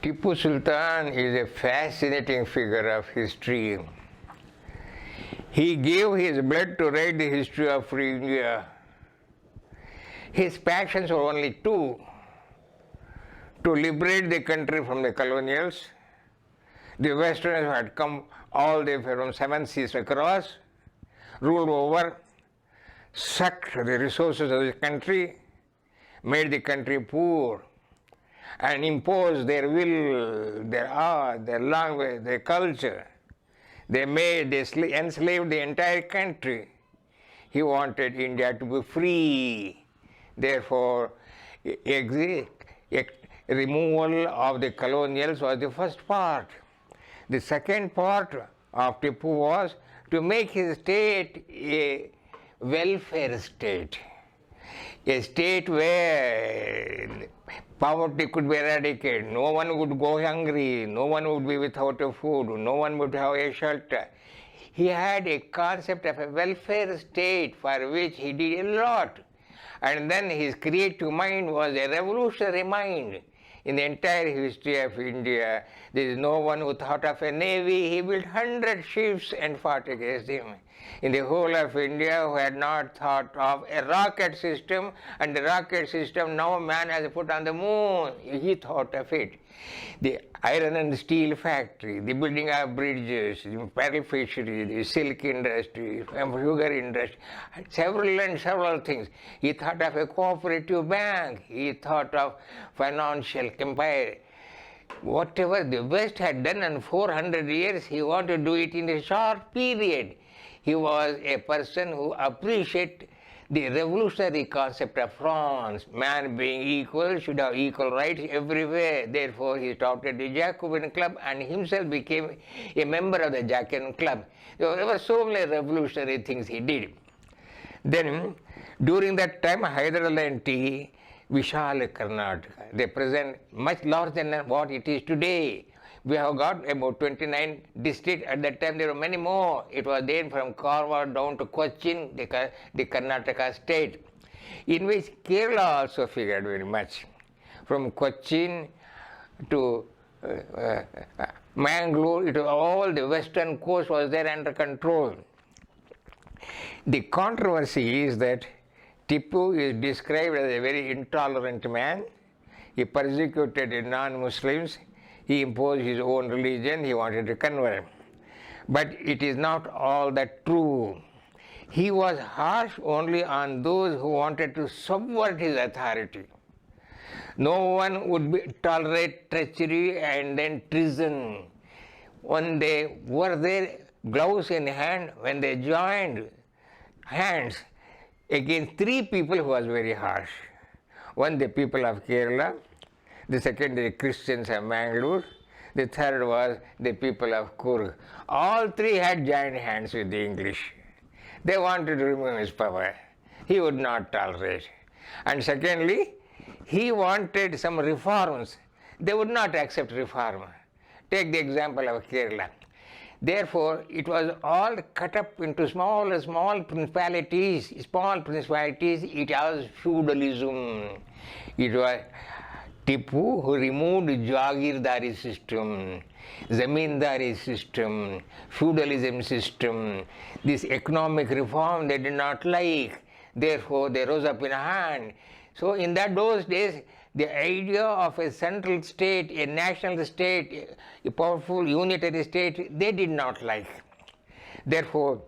Tipu Sultan is a fascinating figure of history. He gave his blood to write the history of India. His passions were only two: to liberate the country from the colonials. The Westerners who had come all the way from 7 seas across, ruled over, sucked the resources of the country, made the country poor, and imposed their will, their art, their language, their culture. They enslaved the entire country. He wanted India to be free. Therefore, removal of the colonials was the first part. The second part of Tipu was to make his state a welfare state, a state where poverty could be eradicated, no one would go hungry, no one would be without a food, no one would have a shelter. He had a concept of a welfare state for which he did a lot. And then his creative mind was a revolutionary mind. In the entire history of India, there is no one who thought of a navy. He built 100 ships and fought against him. In the whole of India, who had not thought of a rocket system, and the rocket system now man has put on the moon, he thought of it. The iron and steel factory, the building of bridges, the pearl fishery, the silk industry, sugar industry, several things. He thought of a cooperative bank. He thought of financial empire. Whatever the West had done in 400 years, he wanted to do it in a short period. He was a person who appreciated the revolutionary concept of France. Man being equal should have equal rights everywhere. Therefore, he started the Jacobin Club and himself became a member of the Jacobin Club. There were so many revolutionary things he did. Then, during that time, Hyderabad and Tea, Vishal Karnataka, they present much larger than what it is today. We have got about 29 districts. At that time, there were many more. It was then from Karwar down to Cochin, the Karnataka state, in which Kerala also figured very much. From Cochin to Mangalore, it was all the western coast was there under control. The controversy is that Tipu is described as a very intolerant man. He persecuted non-Muslims. He imposed his own religion. He wanted to convert. But it is not all that true. He was harsh only on those who wanted to subvert his authority. No one would tolerate treachery and then treason. When they were there, gloves in hand, when they joined hands against three people, who was very harsh. One, the people of Kerala. The second, the Christians of Mangalore. The third was the people of Coorg. All three had joined hands with the English. They wanted to remove his power. He would not tolerate. And secondly, he wanted some reforms. They would not accept reform. Take the example of Kerala. Therefore, it was all cut up into small principalities. It was feudalism. It was Tipu who removed jagirdari system, Zamindari system, feudalism system. This economic reform they did not like. Therefore, they rose up in a hand. So in those days, the idea of a central state, a national state, a powerful unitary state, they did not like. Therefore,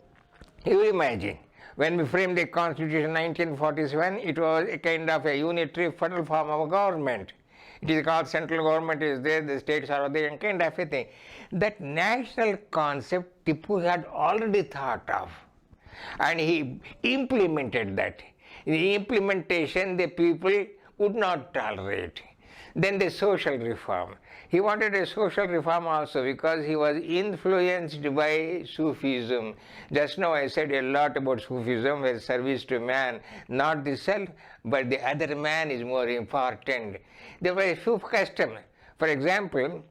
you imagine, when we framed the Constitution in 1947, it was a kind of a unitary federal form of government. It is called central government is there, the states are there, and kind of a thing. That national concept Tipu had already thought of, and he implemented that. In the implementation, the people would not tolerate. Then the social reform. He wanted a social reform also because he was influenced by Sufism. Just now I said a lot about Sufism, where service to man, not the self, but the other man is more important. There was a few custom. For example,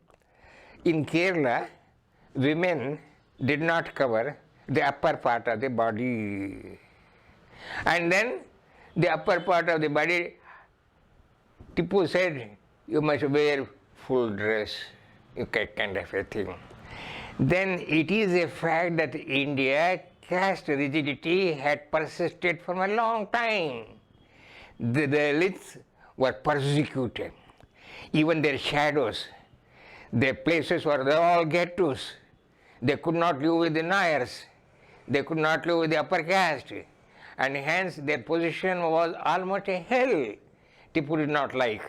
in Kerala, women did not cover the upper part of the body. And then the upper part of the body, Tipu said, you must wear full dress, kind of a thing. Then it is a fact that India caste rigidity had persisted for a long time. The Dalits were persecuted. Even their shadows, their places were all ghettos. They could not live with the Nayars. They could not live with the upper caste. And hence their position was almost a hell. Tipu did not like,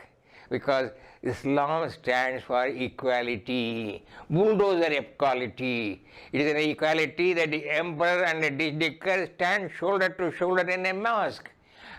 because Islam stands for equality, bulldozer equality. It is an equality that the emperor and the dish stand shoulder to shoulder in a mosque.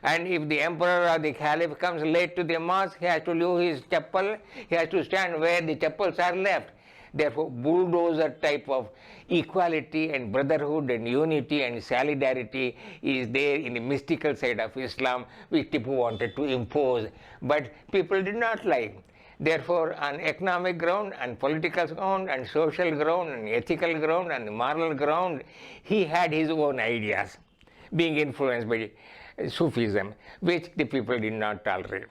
And if the emperor or the caliph comes late to the mosque, he has to leave his chapel, he has to stand where the chapels are left. Therefore, bulldozer type of equality and brotherhood and unity and solidarity is there in the mystical side of Islam, which Tipu wanted to impose. But people did not like. Therefore, on economic ground and political ground and social ground and ethical ground and moral ground, he had his own ideas, being influenced by Sufism, which the people did not tolerate.